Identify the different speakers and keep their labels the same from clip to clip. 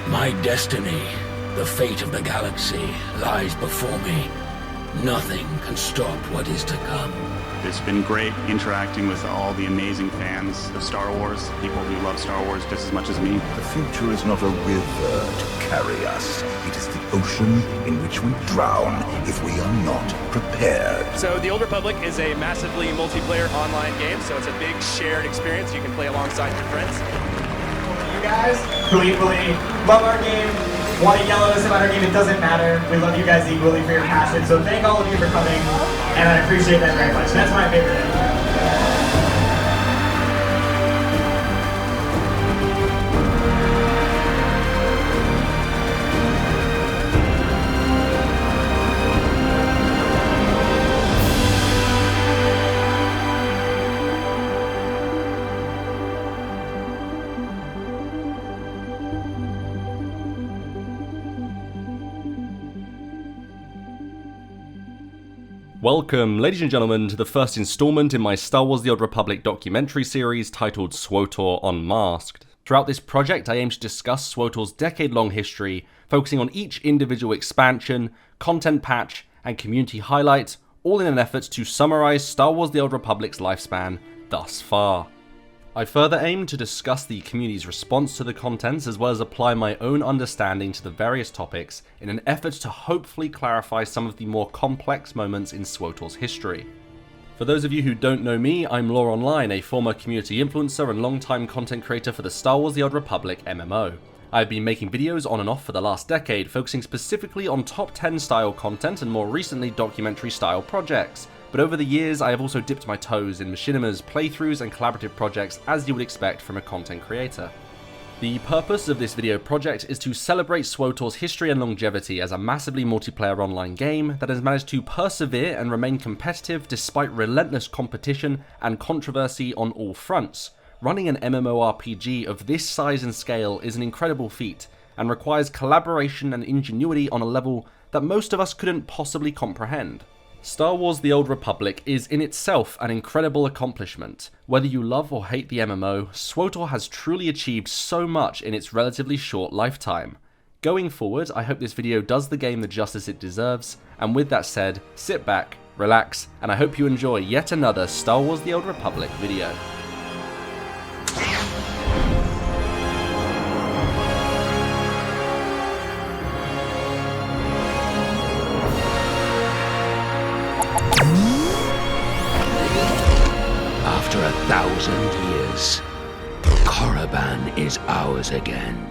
Speaker 1: My destiny, the fate of the galaxy, lies before me. Nothing can stop what is to come.
Speaker 2: It's been great interacting with all the amazing fans of Star Wars, people who love Star Wars just as much as me.
Speaker 3: The future is not a river to carry us. It is the ocean in which we drown if we are not prepared.
Speaker 4: So The Old Republic is a massively multiplayer online game, so it's a big shared experience. You can play alongside your friends.
Speaker 5: You guys who equally love our game, want to yell at us about our game, it doesn't matter. We love you guys equally for your passion. So thank all of you for coming, and I appreciate that very much. That's my favorite end.
Speaker 6: Welcome, ladies and gentlemen, to the first installment in my Star Wars The Old Republic documentary series titled SWTOR Unmasked. Throughout this project, I aim to discuss SWTOR's decade-long history, focusing on each individual expansion, content patch, and community highlight, all in an effort to summarize Star Wars The Old Republic's lifespan thus far. I further aim to discuss the community's response to the contents as well as apply my own understanding to the various topics in an effort to hopefully clarify some of the more complex moments in SWTOR's history. For those of you who don't know me, I'm Loronline, a former community influencer and long-time content creator for the Star Wars The Old Republic MMO. I've been making videos on and off for the last decade, focusing specifically on top 10 style content and more recently documentary style projects. But over the years, I have also dipped my toes in machinimas, playthroughs, and collaborative projects as you would expect from a content creator. The purpose of this video project is to celebrate SWTOR's history and longevity as a massively multiplayer online game that has managed to persevere and remain competitive despite relentless competition and controversy on all fronts. Running an MMORPG of this size and scale is an incredible feat, and requires collaboration and ingenuity on a level that most of us couldn't possibly comprehend. Star Wars The Old Republic is in itself an incredible accomplishment. Whether you love or hate the MMO, SWTOR has truly achieved so much in its relatively short lifetime. Going forward, I hope this video does the game the justice it deserves, and with that said, sit back, relax, and I hope you enjoy yet another Star Wars The Old Republic video.
Speaker 1: After 1,000 years, Korriban is ours again.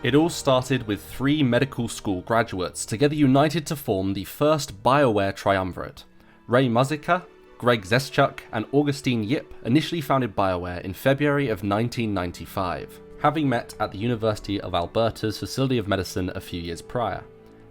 Speaker 6: It all started with 3 medical school graduates together united to form the first Bioware triumvirate. Ray Muzica, Greg Zeschuk, and Augustine Yip initially founded Bioware in February of 1995, having met at the University of Alberta's Facility of Medicine a few years prior.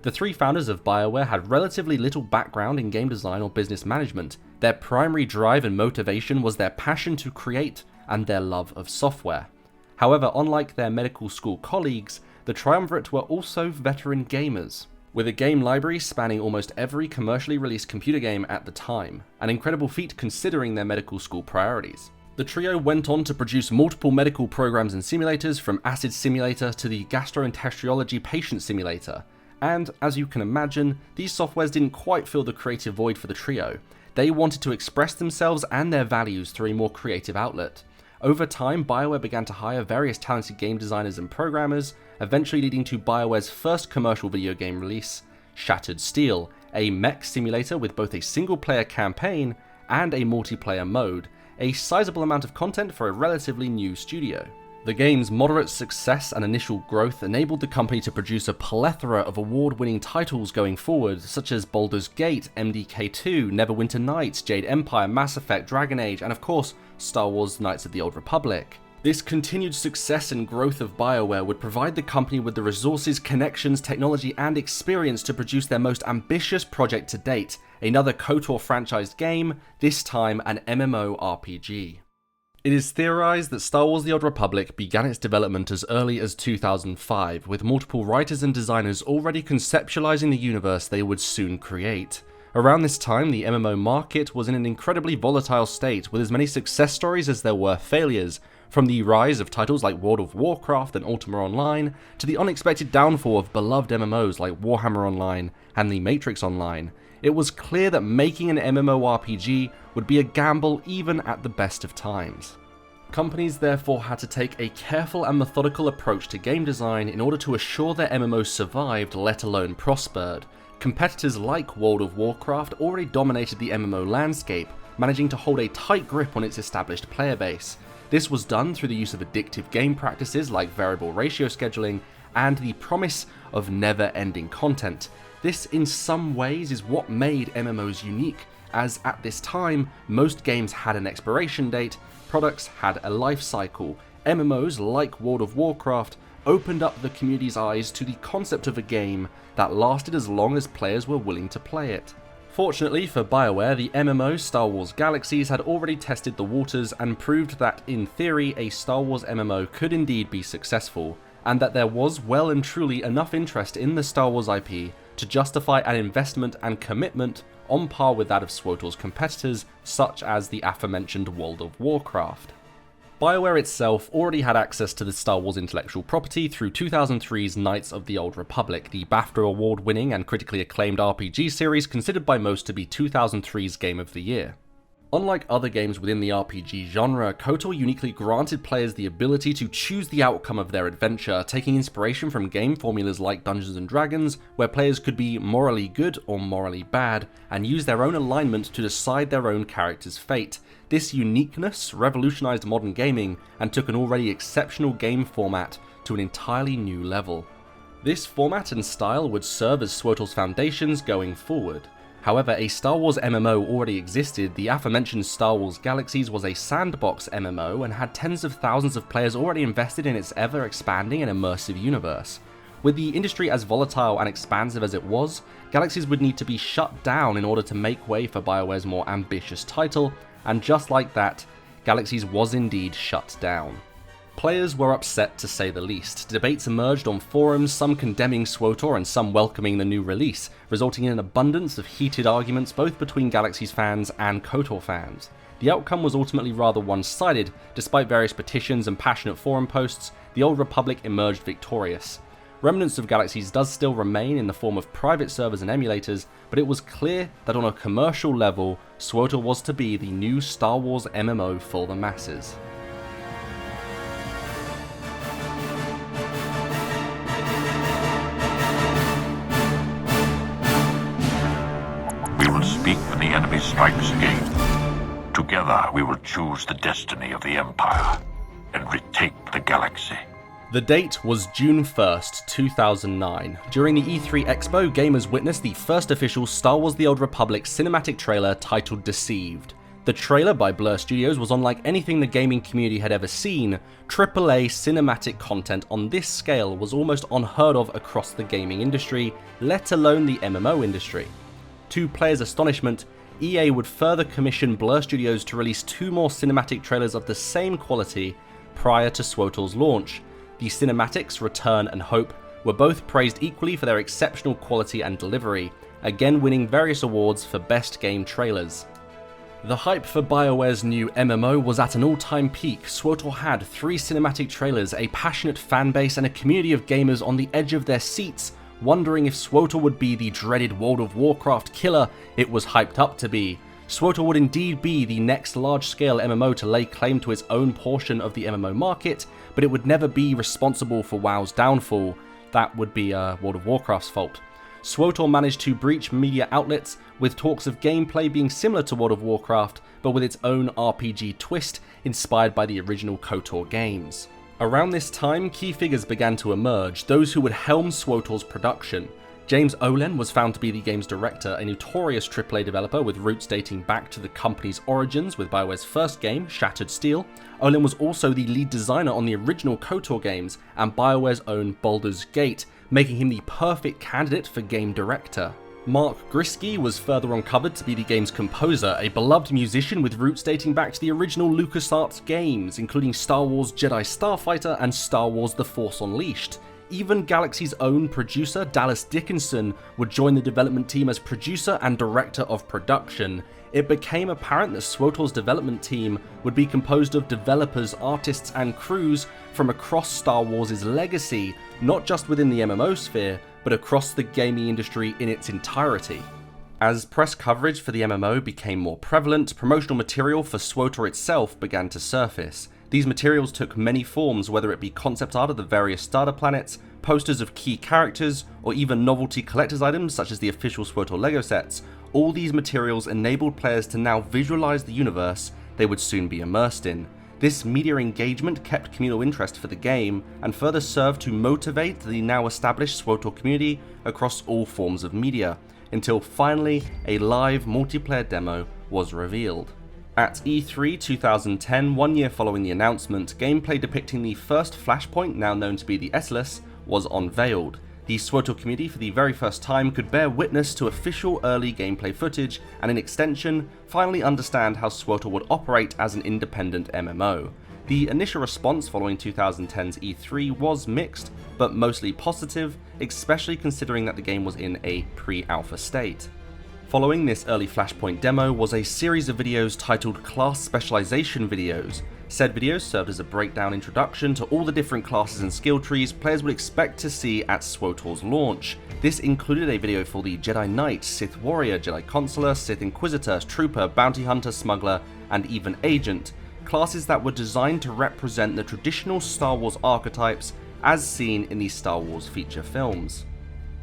Speaker 6: The 3 founders of Bioware had relatively little background in game design or business management. Their primary drive and motivation was their passion to create and their love of software. However, unlike their medical school colleagues, the triumvirate were also veteran gamers, with a game library spanning almost every commercially released computer game at the time, an incredible feat considering their medical school priorities. The trio went on to produce multiple medical programs and simulators, from Acid Simulator to the Gastroenterology Patient Simulator. And, as you can imagine, these softwares didn't quite fill the creative void for the trio. They wanted to express themselves and their values through a more creative outlet. Over time, Bioware began to hire various talented game designers and programmers, eventually leading to Bioware's first commercial video game release, Shattered Steel, a mech simulator with both a single-player campaign and a multiplayer mode, a sizable amount of content for a relatively new studio. The game's moderate success and initial growth enabled the company to produce a plethora of award-winning titles going forward, such as Baldur's Gate, MDK2, Neverwinter Nights, Jade Empire, Mass Effect, Dragon Age, and of course, Star Wars Knights of the Old Republic. This continued success and growth of Bioware would provide the company with the resources, connections, technology, and experience to produce their most ambitious project to date, another KOTOR franchised game, this time an MMORPG. It is theorized that Star Wars The Old Republic began its development as early as 2005, with multiple writers and designers already conceptualizing the universe they would soon create. Around this time, the MMO market was in an incredibly volatile state, with as many success stories as there were failures, From the rise of titles like World of Warcraft and Ultima Online, to the unexpected downfall of beloved MMOs like Warhammer Online and The Matrix Online, it was clear that making an MMORPG would be a gamble even at the best of times. Companies therefore had to take a careful and methodical approach to game design in order to assure their MMOs survived, let alone prospered. Competitors like World of Warcraft already dominated the MMO landscape, managing to hold a tight grip on its established player base. This was done through the use of addictive game practices like variable ratio scheduling and the promise of never-ending content. This in some ways is what made MMOs unique, as at this time most games had an expiration date, products had a life cycle. MMOs like World of Warcraft opened up the community's eyes to the concept of a game that lasted as long as players were willing to play it. Fortunately for BioWare, the MMO Star Wars Galaxies had already tested the waters and proved that, in theory, a Star Wars MMO could indeed be successful, and that there was well and truly enough interest in the Star Wars IP to justify an investment and commitment on par with that of SWTOR's competitors, such as the aforementioned World of Warcraft. BioWare itself already had access to the Star Wars intellectual property through 2003's Knights of the Old Republic, the BAFTA award-winning and critically acclaimed RPG series considered by most to be 2003's Game of the Year. Unlike other games within the RPG genre, KOTOR uniquely granted players the ability to choose the outcome of their adventure, taking inspiration from game formulas like Dungeons & Dragons, where players could be morally good or morally bad, and use their own alignment to decide their own character's fate. This uniqueness revolutionized modern gaming and took an already exceptional game format to an entirely new level. This format and style would serve as SWTOR's foundations going forward. However, a Star Wars MMO already existed. The aforementioned Star Wars Galaxies was a sandbox MMO and had tens of thousands of players already invested in its ever-expanding and immersive universe. With the industry as volatile and expansive as it was, Galaxies would need to be shut down in order to make way for BioWare's more ambitious title, and just like that, Galaxies was indeed shut down. Players were upset to say the least. Debates emerged on forums, some condemning SWTOR and some welcoming the new release, resulting in an abundance of heated arguments both between Galaxies fans and KOTOR fans. The outcome was ultimately rather one-sided. Despite various petitions and passionate forum posts, the Old Republic emerged victorious. Remnants of Galaxies does still remain in the form of private servers and emulators, but it was clear that on a commercial level, SWTOR was to be the new Star Wars MMO for the masses.
Speaker 7: We will speak when the enemy strikes again. Together we will choose the destiny of the Empire and retake the galaxy.
Speaker 6: The date was June 1st, 2009. During the E3 Expo, gamers witnessed the first official Star Wars The Old Republic cinematic trailer titled Deceived. The trailer by Blur Studios was unlike anything the gaming community had ever seen. AAA cinematic content on this scale was almost unheard of across the gaming industry, let alone the MMO industry. To players' astonishment, EA would further commission Blur Studios to release 2 more cinematic trailers of the same quality prior to SWTOR's launch. The cinematics, Return and Hope, were both praised equally for their exceptional quality and delivery, again winning various awards for best game trailers. The hype for BioWare's new MMO was at an all-time peak. SWTOR had 3 cinematic trailers, a passionate fanbase, and a community of gamers on the edge of their seats, wondering if SWTOR would be the dreaded World of Warcraft killer it was hyped up to be. SWTOR would indeed be the next large-scale MMO to lay claim to its own portion of the MMO market, but it would never be responsible for WoW's downfall. That would be World of Warcraft's fault. SWTOR managed to breach media outlets, with talks of gameplay being similar to World of Warcraft, but with its own RPG twist inspired by the original KOTOR games. Around this time, key figures began to emerge, those who would helm SWTOR's production. James Olen was found to be the game's director, a notorious AAA developer with roots dating back to the company's origins with BioWare's first game, Shattered Steel. Olen was also the lead designer on the original KOTOR games and BioWare's own Baldur's Gate, making him the perfect candidate for game director. Mark Grisky was further uncovered to be the game's composer, a beloved musician with roots dating back to the original LucasArts games, including Star Wars Jedi Starfighter and Star Wars The Force Unleashed. Even Galaxy's own producer, Dallas Dickinson, would join the development team as producer and director of production. It became apparent that SWTOR's development team would be composed of developers, artists, and crews from across Star Wars' legacy, not just within the MMO sphere, but across the gaming industry in its entirety. As press coverage for the MMO became more prevalent, promotional material for SWTOR itself began to surface. These materials took many forms, whether it be concept art of the various starter planets, posters of key characters, or even novelty collector's items such as the official SWTOR LEGO sets. All these materials enabled players to now visualize the universe they would soon be immersed in. This media engagement kept communal interest for the game, and further served to motivate the now established SWTOR community across all forms of media, until finally a live multiplayer demo was revealed. At E3 2010, 1 year following the announcement, gameplay depicting the first Flashpoint, now known to be the Esslus, was unveiled. The SWTOR community for the very first time could bear witness to official early gameplay footage, and in extension, finally understand how SWTOR would operate as an independent MMO. The initial response following 2010's E3 was mixed, but mostly positive, especially considering that the game was in a pre-alpha state. Following this early Flashpoint demo was a series of videos titled Class Specialization videos. Said videos served as a breakdown introduction to all the different classes and skill trees players would expect to see at SWTOR's launch. This included a video for the Jedi Knight, Sith Warrior, Jedi Consular, Sith Inquisitor, Trooper, Bounty Hunter, Smuggler, and even Agent, classes that were designed to represent the traditional Star Wars archetypes as seen in the Star Wars feature films.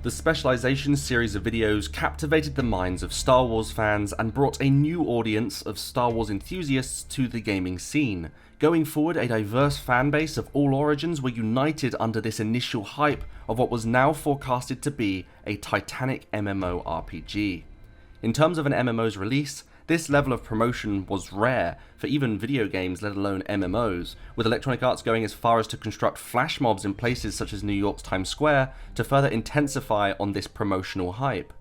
Speaker 6: The Specialization series of videos captivated the minds of Star Wars fans and brought a new audience of Star Wars enthusiasts to the gaming scene. Going forward, a diverse fanbase of all origins were united under this initial hype of what was now forecasted to be a titanic MMORPG. In terms of an MMO's release, this level of promotion was rare for even video games, let alone MMOs, with Electronic Arts going as far as to construct flash mobs in places such as New York's Times Square to further intensify on this promotional hype.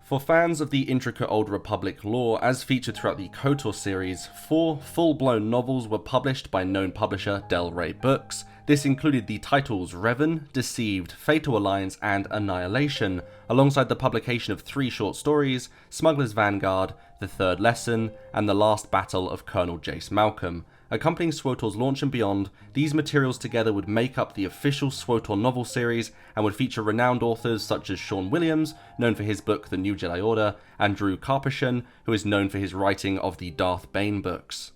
Speaker 6: For fans of the intricate Old Republic lore, as featured throughout the KOTOR series, 4 full-blown novels were published by known publisher Del Rey Books. This included the titles Revan, Deceived, Fatal Alliance, and Annihilation, alongside the publication of 3 short stories, Smuggler's Vanguard, The Third Lesson, and The Last Battle of Colonel Jace Malcolm. Accompanying SWTOR's launch and beyond, these materials together would make up the official SWTOR novel series and would feature renowned authors such as Sean Williams, known for his book The New Jedi Order, and Drew Karpyshyn, who is known for his writing of the Darth Bane books.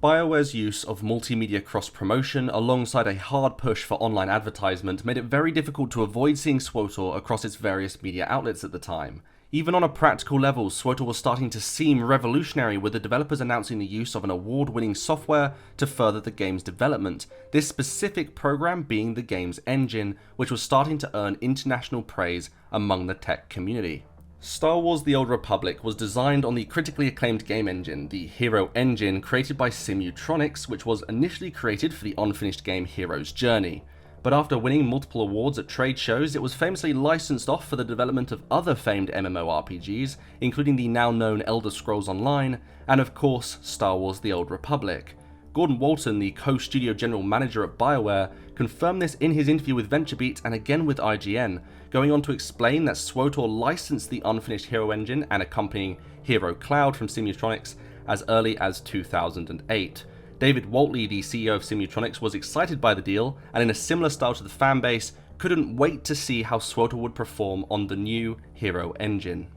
Speaker 6: BioWare's use of multimedia cross-promotion alongside a hard push for online advertisement made it very difficult to avoid seeing SWTOR across its various media outlets at the time. Even on a practical level, SWTOR was starting to seem revolutionary, with the developers announcing the use of an award-winning software to further the game's development, this specific program being the game's engine, which was starting to earn international praise among the tech community. Star Wars The Old Republic was designed on the critically acclaimed game engine, the Hero Engine, created by SWTOR, which was initially created for the unfinished game Hero's Journey. But after winning multiple awards at trade shows, it was famously licensed off for the development of other famed MMORPGs, including the now known Elder Scrolls Online, and of course, Star Wars The Old Republic. Gordon Walton, the co-studio general manager at BioWare, confirmed this in his interview with VentureBeat and again with IGN, going on to explain that SWTOR licensed the unfinished Hero Engine and accompanying Hero Cloud from SWTOR as early as 2008. David Waltley, the CEO of SWTOR, was excited by the deal, and in a similar style to the fanbase, couldn't wait to see how SWTOR would perform on the new Hero Engine.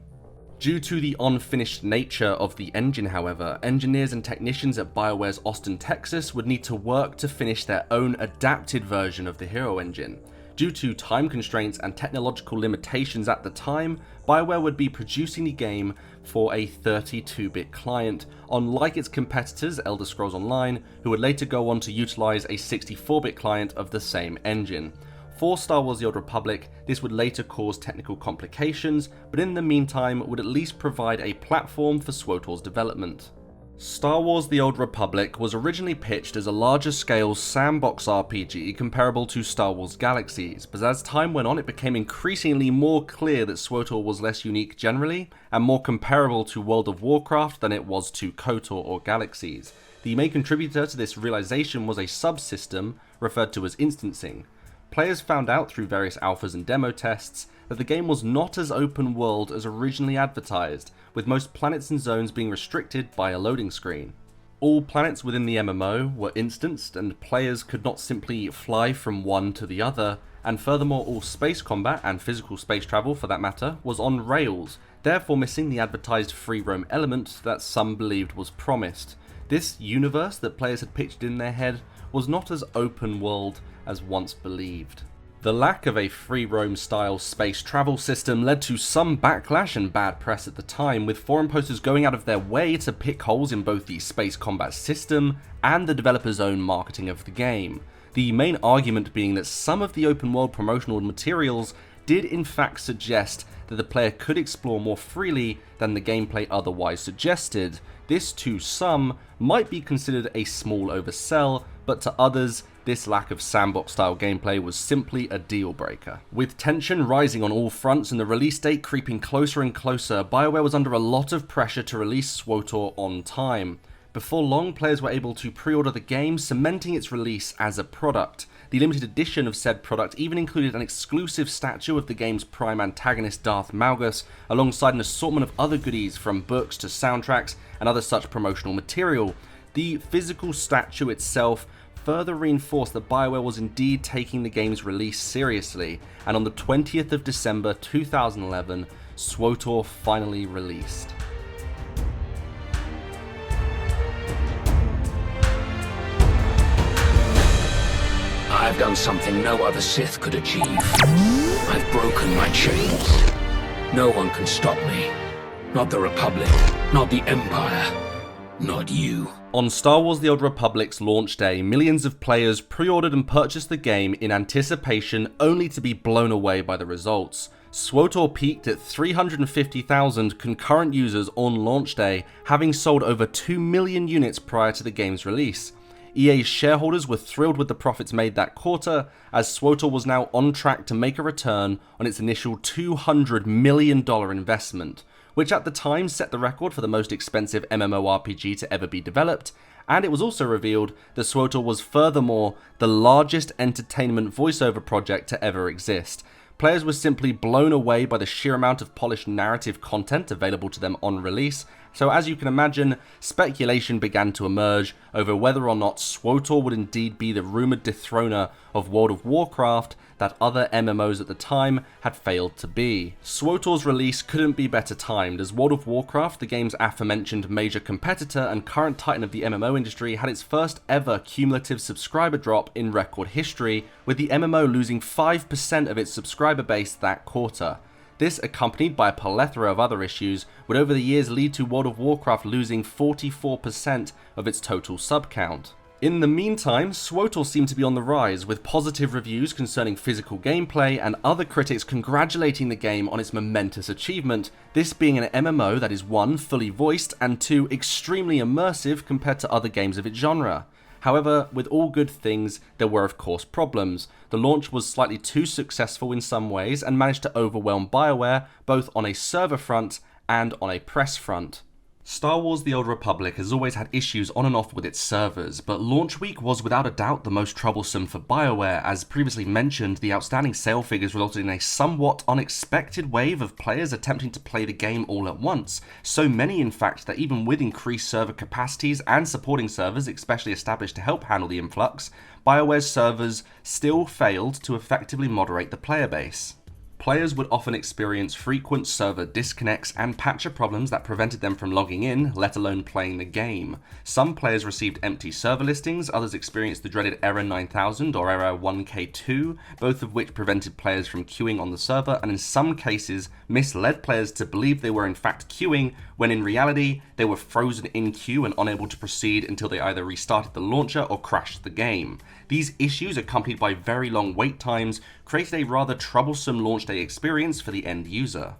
Speaker 6: Due to the unfinished nature of the engine, however, engineers and technicians at BioWare's Austin, Texas would need to work to finish their own adapted version of the Hero Engine. Due to time constraints and technological limitations at the time, BioWare would be producing the game for a 32-bit client, unlike its competitors Elder Scrolls Online, who would later go on to utilize a 64-bit client of the same engine. For Star Wars The Old Republic, this would later cause technical complications, but in the meantime would at least provide a platform for SWTOR's development. Star Wars The Old Republic was originally pitched as a larger scale sandbox RPG comparable to Star Wars Galaxies, but as time went on it became increasingly more clear that SWTOR was less unique generally, and more comparable to World of Warcraft than it was to KOTOR or Galaxies. The main contributor to this realization was a subsystem referred to as instancing. Players found out through various alphas and demo tests that the game was not as open world as originally advertised, with most planets and zones being restricted by a loading screen. All planets within the MMO were instanced, and players could not simply fly from one to the other, and furthermore all space combat, and physical space travel for that matter, was on rails, therefore missing the advertised free roam element that some believed was promised. This universe that players had pictured in their head was not as open world as once believed. The lack of a free roam style space travel system led to some backlash and bad press at the time, with forum posters going out of their way to pick holes in both the space combat system and the developer's own marketing of the game. The main argument being that some of the open world promotional materials did in fact suggest that the player could explore more freely than the gameplay otherwise suggested. This to some might be considered a small oversell, but to others, this lack of sandbox-style gameplay was simply a deal-breaker. With tension rising on all fronts and the release date creeping closer and closer, BioWare was under a lot of pressure to release SWTOR on time. Before long, players were able to pre-order the game, cementing its release as a product. The limited edition of said product even included an exclusive statue of the game's prime antagonist Darth Malgus, alongside an assortment of other goodies from books to soundtracks and other such promotional material. The physical statue itself further reinforced that BioWare was indeed taking the game's release seriously, and on the 20th of December 2011, SWTOR finally released.
Speaker 1: I've done something no other Sith could achieve. I've broken my chains. No one can stop me. Not the Republic, not the Empire, not you.
Speaker 6: On Star Wars The Old Republic's launch day, millions of players pre-ordered and purchased the game in anticipation, only to be blown away by the results. SWTOR peaked at 350,000 concurrent users on launch day, having sold over 2 million units prior to the game's release. EA's shareholders were thrilled with the profits made that quarter, as SWTOR was now on track to make a return on its initial $200 million investment, which at the time set the record for the most expensive MMORPG to ever be developed, and it was also revealed that SWTOR was furthermore the largest entertainment voiceover project to ever exist. Players were simply blown away by the sheer amount of polished narrative content available to them on release, so as you can imagine, speculation began to emerge over whether or not SWTOR would indeed be the rumoured dethroner of World of Warcraft that other MMOs at the time had failed to be. SWTOR's release couldn't be better timed, as World of Warcraft, the game's aforementioned major competitor and current titan of the MMO industry, had its first ever cumulative subscriber drop in record history, with the MMO losing 5% of its subscriber base that quarter. This, accompanied by a plethora of other issues, would over the years lead to World of Warcraft losing 44% of its total sub count. In the meantime, SWTOR seemed to be on the rise, with positive reviews concerning physical gameplay and other critics congratulating the game on its momentous achievement, this being an MMO that is 1, fully voiced, and 2, extremely immersive compared to other games of its genre. However, with all good things, there were of course problems. The launch was slightly too successful in some ways and managed to overwhelm BioWare both on a server front and on a press front. Star Wars The Old Republic has always had issues on and off with its servers, but launch week was without a doubt the most troublesome for BioWare. As previously mentioned, the outstanding sale figures resulted in a somewhat unexpected wave of players attempting to play the game all at once. So many in fact that even with increased server capacities and supporting servers especially established to help handle the influx, BioWare's servers still failed to effectively moderate the player base. Players would often experience frequent server disconnects and patcher problems that prevented them from logging in, let alone playing the game. Some players received empty server listings, others experienced the dreaded Error 9000 or Error 1K2, both of which prevented players from queuing on the server and in some cases misled players to believe they were in fact queuing when in reality they were frozen in queue and unable to proceed until they either restarted the launcher or crashed the game. These issues, accompanied by very long wait times, created a rather troublesome launch day experience for the end user.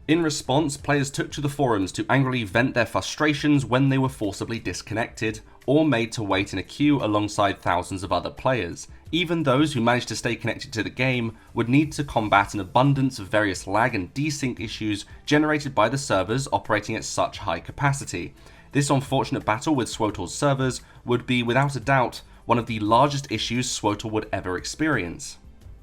Speaker 6: In response, players took to the forums to angrily vent their frustrations when they were forcibly disconnected, or made to wait in a queue alongside thousands of other players. Even those who managed to stay connected to the game would need to combat an abundance of various lag and desync issues generated by the servers operating at such high capacity. This unfortunate battle with SWTOR's servers would be, without a doubt, one of the largest issues SWTOR would ever experience.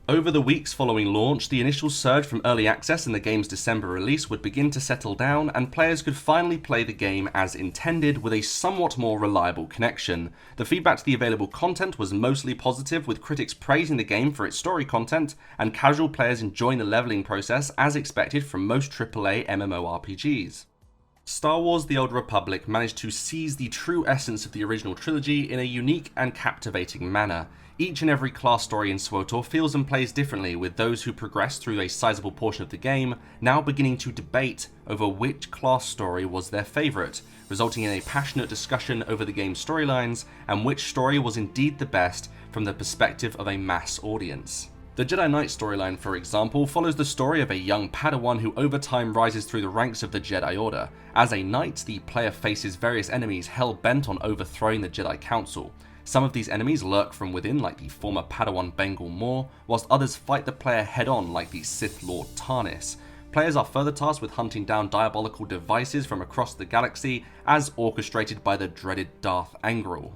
Speaker 6: Over the weeks following launch, the initial surge from early access and the game's December release would begin to settle down, and players could finally play the game as intended with a somewhat more reliable connection. The feedback to the available content was mostly positive, with critics praising the game for its story content, and casual players enjoying the leveling process as expected from most AAA MMORPGs. Star Wars: The Old Republic managed to seize the true essence of the original trilogy in a unique and captivating manner. Each and every class story in SWTOR feels and plays differently, with those who progress through a sizable portion of the game now beginning to debate over which class story was their favourite, resulting in a passionate discussion over the game's storylines and which story was indeed the best from the perspective of a mass audience. The Jedi Knight storyline, for example, follows the story of a young Padawan who over time rises through the ranks of the Jedi Order. As a knight, the player faces various enemies hell-bent on overthrowing the Jedi Council. Some of these enemies lurk from within, like the former Padawan Bengal Maw, whilst others fight the player head-on, like the Sith Lord Tarnis. Players are further tasked with hunting down diabolical devices from across the galaxy, as orchestrated by the dreaded Darth Angral.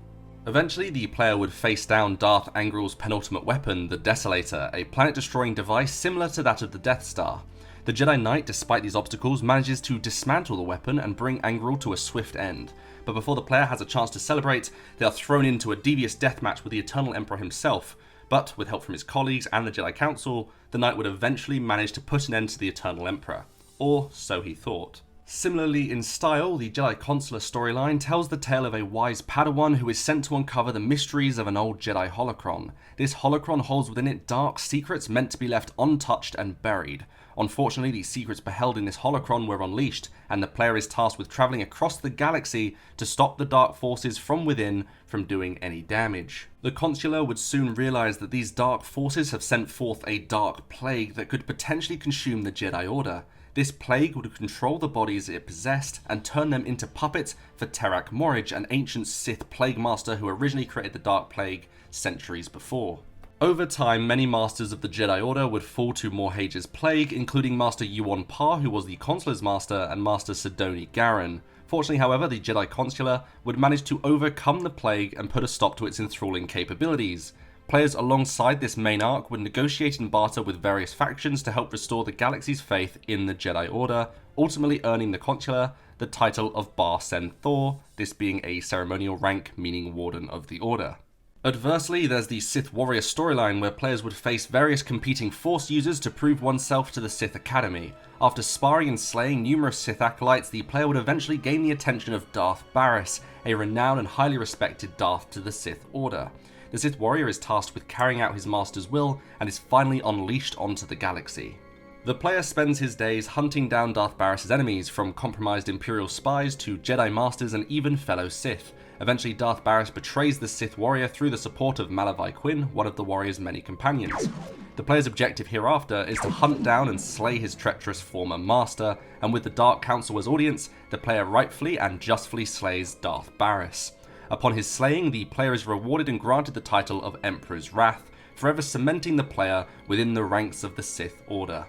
Speaker 6: Eventually, the player would face down Darth Angral's penultimate weapon, the Desolator, a planet-destroying device similar to that of the Death Star. The Jedi Knight, despite these obstacles, manages to dismantle the weapon and bring Angral to a swift end. But before the player has a chance to celebrate, they are thrown into a devious deathmatch with the Eternal Emperor himself. But with help from his colleagues and the Jedi Council, the Knight would eventually manage to put an end to the Eternal Emperor. Or so he thought. Similarly in style, the Jedi Consular storyline tells the tale of a wise Padawan who is sent to uncover the mysteries of an old Jedi holocron. This holocron holds within it dark secrets meant to be left untouched and buried. Unfortunately, the secrets beheld in this holocron were unleashed, and the player is tasked with travelling across the galaxy to stop the dark forces from within from doing any damage. The Consular would soon realise that these dark forces have sent forth a dark plague that could potentially consume the Jedi Order. This plague would control the bodies it possessed and turn them into puppets for Terak Morridge, an ancient Sith Plague Master who originally created the Dark Plague centuries before. Over time, many Masters of the Jedi Order would fall to Morhage's plague, including Master Yuon Pa, who was the Consular's Master, and Master Sidoni Garen. Fortunately, however, the Jedi Consular would manage to overcome the plague and put a stop to its enthralling capabilities. Players alongside this main arc would negotiate and barter with various factions to help restore the galaxy's faith in the Jedi Order, ultimately earning the Consular the title of Bar Sen Thor, this being a ceremonial rank meaning Warden of the Order. Adversely, there's the Sith Warrior storyline, where players would face various competing Force users to prove oneself to the Sith Academy. After sparring and slaying numerous Sith acolytes, the player would eventually gain the attention of Darth Barris, a renowned and highly respected Darth to the Sith Order. The Sith Warrior is tasked with carrying out his master's will and is finally unleashed onto the galaxy. The player spends his days hunting down Darth Barris' enemies, from compromised Imperial spies to Jedi Masters and even fellow Sith. Eventually, Darth Barris betrays the Sith Warrior through the support of Malavai Quinn, one of the warrior's many companions. The player's objective hereafter is to hunt down and slay his treacherous former master, and with the Dark Council as audience, the player rightfully and justly slays Darth Barris. Upon his slaying, the player is rewarded and granted the title of Emperor's Wrath, forever cementing the player within the ranks of the Sith Order.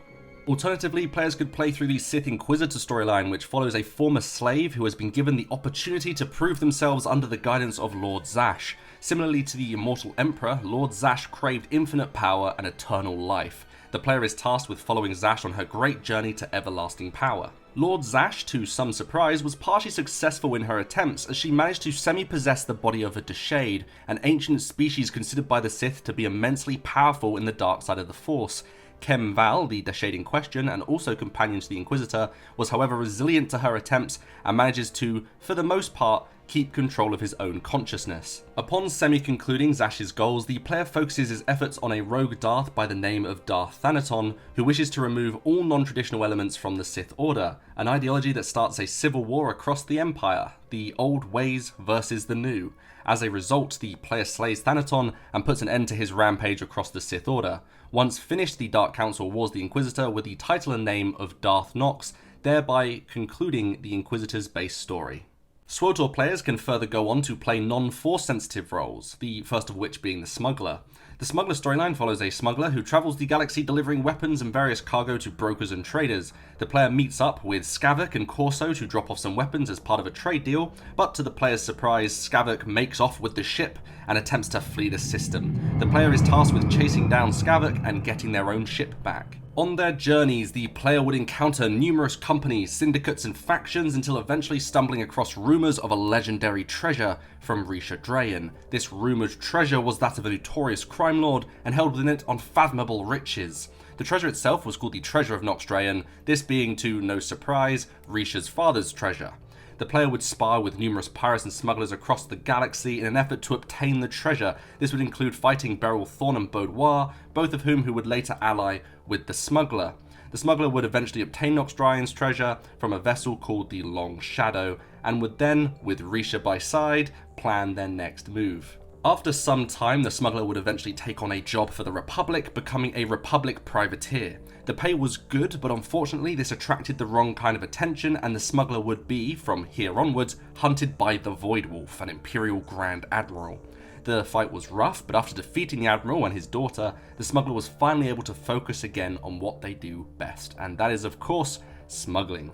Speaker 6: Alternatively, players could play through the Sith Inquisitor storyline, which follows a former slave who has been given the opportunity to prove themselves under the guidance of Lord Zash. Similarly to the immortal Emperor, Lord Zash craved infinite power and eternal life. The player is tasked with following Zash on her great journey to everlasting power. Lord Zash, to some surprise, was partially successful in her attempts, as she managed to semi-possess the body of a Deshade, an ancient species considered by the Sith to be immensely powerful in the dark side of the Force. Kem Val, the Deshade in question, and also companion to the Inquisitor, was however resilient to her attempts and manages to, for the most part, keep control of his own consciousness. Upon semi-concluding Zash's goals, the player focuses his efforts on a rogue Darth by the name of Darth Thanaton, who wishes to remove all non-traditional elements from the Sith Order, an ideology that starts a civil war across the Empire, the old ways versus the new. As a result, the player slays Thanaton and puts an end to his rampage across the Sith Order. Once finished, the Dark Council wars the Inquisitor with the title and name of Darth Nox, thereby concluding the Inquisitor's base story. SWTOR players can further go on to play non-force sensitive roles, the first of which being the smuggler. The smuggler storyline follows a smuggler who travels the galaxy delivering weapons and various cargo to brokers and traders. The player meets up with Skavak and Corso to drop off some weapons as part of a trade deal, but to the player's surprise, Skavak makes off with the ship and attempts to flee the system. The player is tasked with chasing down Skavak and getting their own ship back. On their journeys, the player would encounter numerous companies, syndicates and factions until eventually stumbling across rumours of a legendary treasure from Risha Drayan. This rumoured treasure was that of a notorious crime lord and held within it unfathomable riches. The treasure itself was called the Treasure of Nox Drayan, this being, to no surprise, Risha's father's treasure. The player would spar with numerous pirates and smugglers across the galaxy in an effort to obtain the treasure. This would include fighting Beryl Thorn and Baudoir, both of whom would later ally with the smuggler. The smuggler would eventually obtain Nox Drayan's treasure from a vessel called the Long Shadow, and would then, with Risha by side, plan their next move. After some time, the smuggler would eventually take on a job for the Republic, becoming a Republic privateer. The pay was good, but unfortunately this attracted the wrong kind of attention, and the smuggler would be, from here onwards, hunted by the Void Wolf, an Imperial Grand Admiral. The fight was rough, but after defeating the Admiral and his daughter, the smuggler was finally able to focus again on what they do best, and that is, of course, smuggling.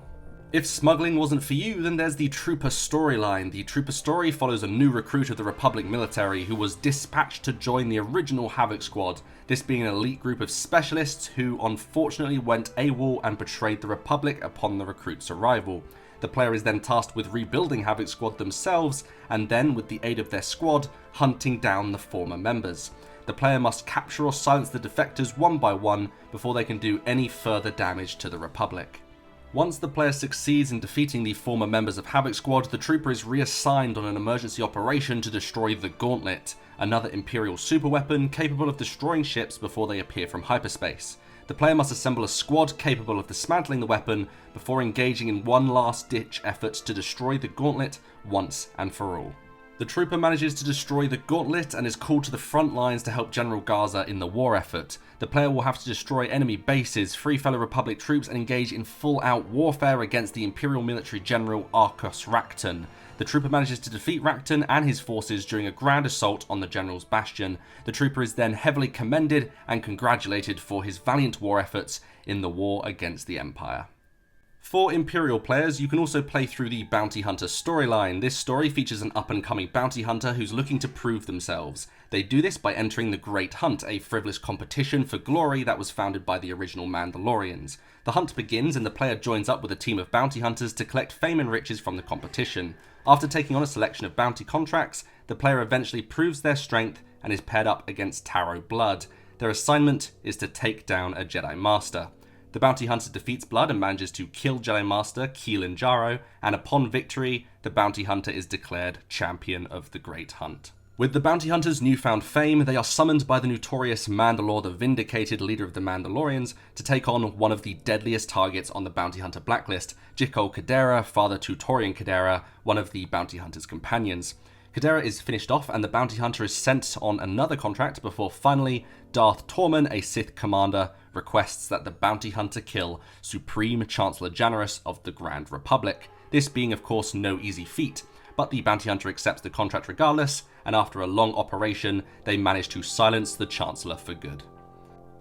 Speaker 6: If smuggling wasn't for you, then there's the Trooper storyline. The Trooper story follows a new recruit of the Republic military who was dispatched to join the original Havoc Squad, this being an elite group of specialists who unfortunately went AWOL and betrayed the Republic upon the recruit's arrival. The player is then tasked with rebuilding Havoc Squad themselves, and then, with the aid of their squad, hunting down the former members. The player must capture or silence the defectors one by one before they can do any further damage to the Republic. Once the player succeeds in defeating the former members of Havoc Squad, the Trooper is reassigned on an emergency operation to destroy the Gauntlet, another Imperial superweapon capable of destroying ships before they appear from hyperspace. The player must assemble a squad capable of dismantling the weapon before engaging in one last-ditch effort to destroy the Gauntlet once and for all. The Trooper manages to destroy the Gauntlet and is called to the front lines to help General Garza in the war effort. The player will have to destroy enemy bases, free fellow Republic troops, and engage in full-out warfare against the Imperial military general Arcos Racton. The Trooper manages to defeat Racton and his forces during a grand assault on the General's bastion. The Trooper is then heavily commended and congratulated for his valiant war efforts in the war against the Empire. For Imperial players, you can also play through the Bounty Hunter storyline. This story features an up-and-coming bounty hunter who's looking to prove themselves. They do this by entering the Great Hunt, a frivolous competition for glory that was founded by the original Mandalorians. The hunt begins and the player joins up with a team of bounty hunters to collect fame and riches from the competition. After taking on a selection of bounty contracts, the player eventually proves their strength and is paired up against Taro Blood. Their assignment is to take down a Jedi Master. The bounty hunter defeats Blood and manages to kill Jedi Master Keelan Jarro, and upon victory, the bounty hunter is declared champion of the Great Hunt. With the bounty hunter's newfound fame, they are summoned by the notorious Mandalore the Vindicated, leader of the Mandalorians, to take on one of the deadliest targets on the bounty hunter blacklist, Jikol Kadera, Father Tutorian Kadera, one of the bounty hunter's companions. Kadera is finished off and the bounty hunter is sent on another contract before finally Darth Tormund, a Sith commander, requests that the bounty hunter kill Supreme Chancellor Janarus of the Grand Republic, this being of course no easy feat, but the bounty hunter accepts the contract regardless, and after a long operation, they manage to silence the Chancellor for good.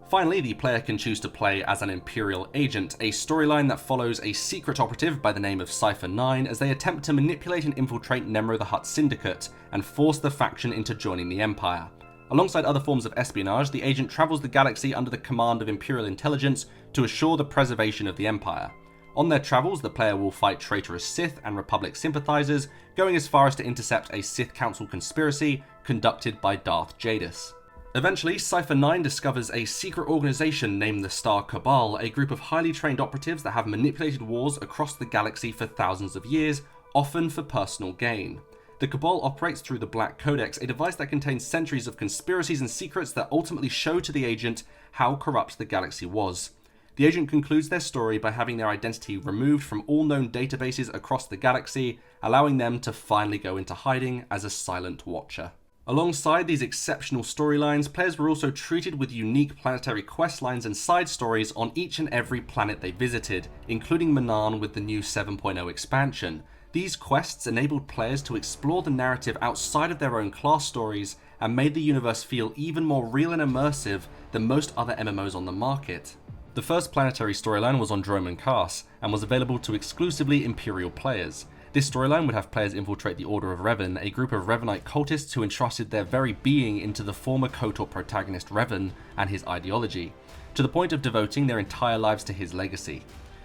Speaker 6: Finally, the player can choose to play as an Imperial agent, a storyline that follows a secret operative by the name of Cypher 9 as they attempt to manipulate and infiltrate Nemro the Hutt Syndicate and force the faction into joining the Empire. Alongside other forms of espionage, the agent travels the galaxy under the command of Imperial intelligence to assure the preservation of the Empire. On their travels, the player will fight traitorous Sith and Republic sympathizers, going as far as to intercept a Sith Council conspiracy conducted by Darth Jadis. Eventually, Cypher 9 discovers a secret organization named the Star Cabal, a group of highly trained operatives that have manipulated wars across the galaxy for thousands of years, often for personal gain. The Cabal operates through the Black Codex, a device that contains centuries of conspiracies and secrets that ultimately show to the agent how corrupt the galaxy was. The agent concludes their story by having their identity removed from all known databases across the galaxy, allowing them to finally go into hiding as a silent watcher. Alongside these exceptional storylines, players were also treated with unique planetary questlines and side stories on each and every planet they visited, including Manaan with the new 7.0 expansion. These quests enabled players to explore the narrative outside of their own class stories and made the universe feel even more real and immersive than most other MMOs on the market. The first Planetary storyline was on Droman Kars and was available to exclusively Imperial players. This storyline would have players infiltrate the Order of Revan, a group of Revanite cultists who entrusted their very being into the former KOTOR protagonist Revan and his ideology, to the point of devoting their entire lives to his legacy.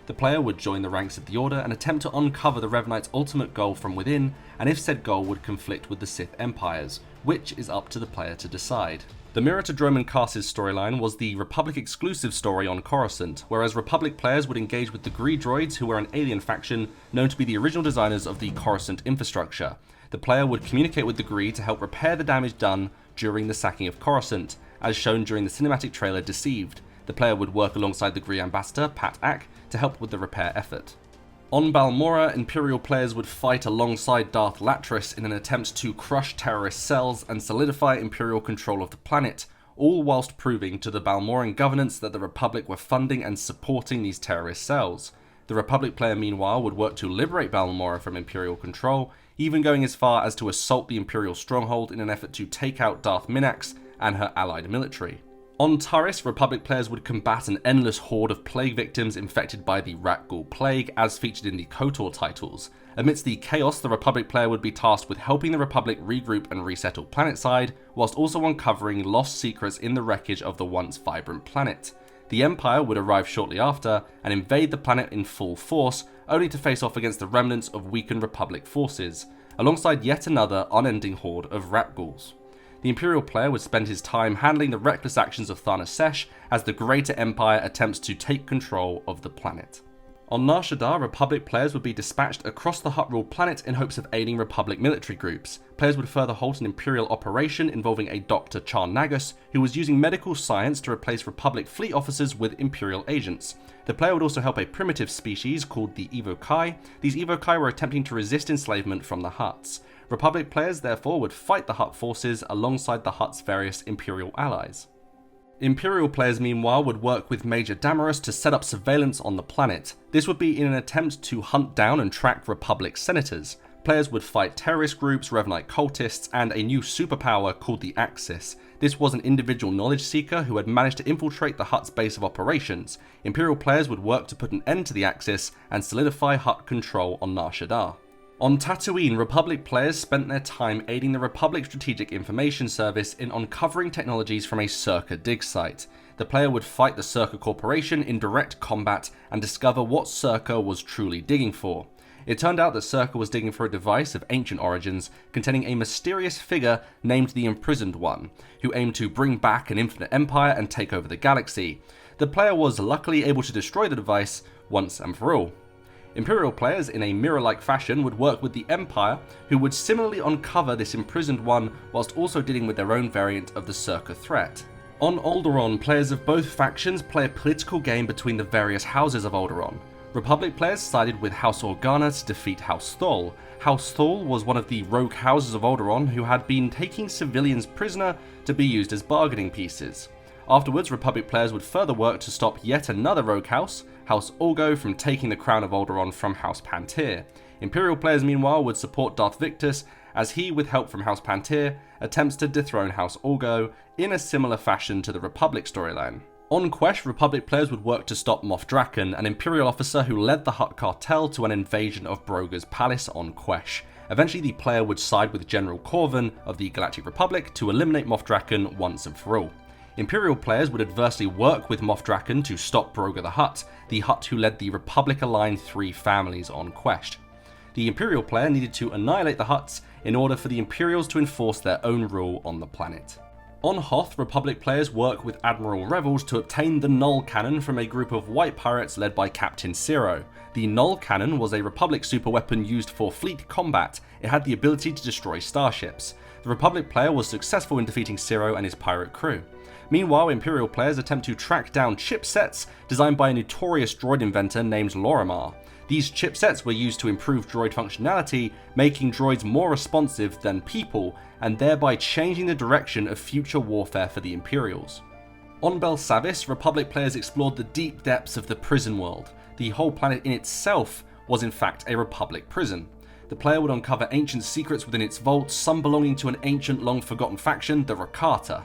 Speaker 6: The player would join the ranks of the Order and attempt to uncover the Revanites' ultimate goal from within, and if said goal would conflict with the Sith Empires, which is up to the player to decide. The mirror to Droman Kars' storyline was the Republic exclusive story on Coruscant, whereas Republic players would engage with the Gree droids, who were an alien faction known to be the original designers of the Coruscant infrastructure. The player would communicate with the Gree to help repair the damage done during the sacking of Coruscant, as shown during the cinematic trailer Deceived. The player would work alongside the Gree ambassador, Pat Ack, to help with the repair effort. On Balmorra, Imperial players would fight alongside Darth Latris in an attempt to crush terrorist cells and solidify Imperial control of the planet, all whilst proving to the Balmorran governance that the Republic were funding and supporting these terrorist cells. The Republic player meanwhile would work to liberate Balmorra from Imperial control, even going as far as to assault the Imperial stronghold in an effort to take out Darth Minax and her allied military. On Turris, Republic players would combat an endless horde of plague victims infected by the Rat-Ghoul Plague, as featured in the KOTOR titles. Amidst the chaos, the Republic player would be tasked with helping the Republic regroup and resettle planetside, whilst also uncovering lost secrets in the wreckage of the once vibrant planet. The Empire would arrive shortly after and invade the planet in full force, only to face off against the remnants of weakened Republic forces, alongside yet another unending horde of Rat-Ghouls. The Imperial player would spend his time handling the reckless actions of Thana Sesh as the Greater Empire attempts to take control of the planet. On Nar Shaddaa, Republic players would be dispatched across the Hutt-ruled planet in hopes of aiding Republic military groups. Players would further halt an Imperial operation involving a Dr. Char Nagus, who was using medical science to replace Republic fleet officers with Imperial agents. The player would also help a primitive species called the Evokai. These Evokai were attempting to resist enslavement from the Hutts. Republic players therefore would fight the Hutt forces alongside the Hutt's various Imperial allies. Imperial players meanwhile would work with Major Damarus to set up surveillance on the planet. This would be in an attempt to hunt down and track Republic senators. Players would fight terrorist groups, Revanite cultists, and a new superpower called the Axis. This was an individual knowledge seeker who had managed to infiltrate the Hutt's base of operations. Imperial players would work to put an end to the Axis and solidify Hutt control on Nar Shaddaa. On Tatooine, Republic players spent their time aiding the Republic Strategic Information Service in uncovering technologies from a Circa dig site. The player would fight the Circa Corporation in direct combat and discover what Circa was truly digging for. It turned out that Circa was digging for a device of ancient origins containing a mysterious figure named the Imprisoned One, who aimed to bring back an infinite empire and take over the galaxy. The player was luckily able to destroy the device once and for all. Imperial players, in a mirror-like fashion, would work with the Empire, who would similarly uncover this Imprisoned One whilst also dealing with their own variant of the Circa threat. On Alderaan, players of both factions play a political game between the various houses of Alderaan. Republic players sided with House Organa to defeat House Thol. House Thol was one of the rogue houses of Alderaan who had been taking civilians prisoner to be used as bargaining pieces. Afterwards, Republic players would further work to stop yet another rogue house, House Orgo, from taking the crown of Alderaan from House Pantyr. Imperial players meanwhile would support Darth Victus as he, with help from House Pantyr, attempts to dethrone House Orgo in a similar fashion to the Republic storyline. On Quesh, Republic players would work to stop Moff Draken, an Imperial officer who led the Hutt cartel to an invasion of Broga's palace on Quesh. Eventually, the player would side with General Corvin of the Galactic Republic to eliminate Moff Draken once and for all. Imperial players would adversely work with Moff Draken to stop Broga the Hutt who led the Republic-aligned 3 families on Quesh. The Imperial player needed to annihilate the Hutts in order for the Imperials to enforce their own rule on the planet. On Hoth, Republic players work with Admiral Revels to obtain the Null Cannon from a group of white pirates led by Captain Ciro. The Null Cannon was a Republic superweapon used for fleet combat. It had the ability to destroy starships. The Republic player was successful in defeating Ciro and his pirate crew. Meanwhile, Imperial players attempt to track down chipsets designed by a notorious droid inventor named Lorimar. These chipsets were used to improve droid functionality, making droids more responsive than people, and thereby changing the direction of future warfare for the Imperials. On Belsavis, Republic players explored the deep depths of the prison world. The whole planet in itself was in fact a Republic prison. The player would uncover ancient secrets within its vaults, some belonging to an ancient long-forgotten faction, the Rakata.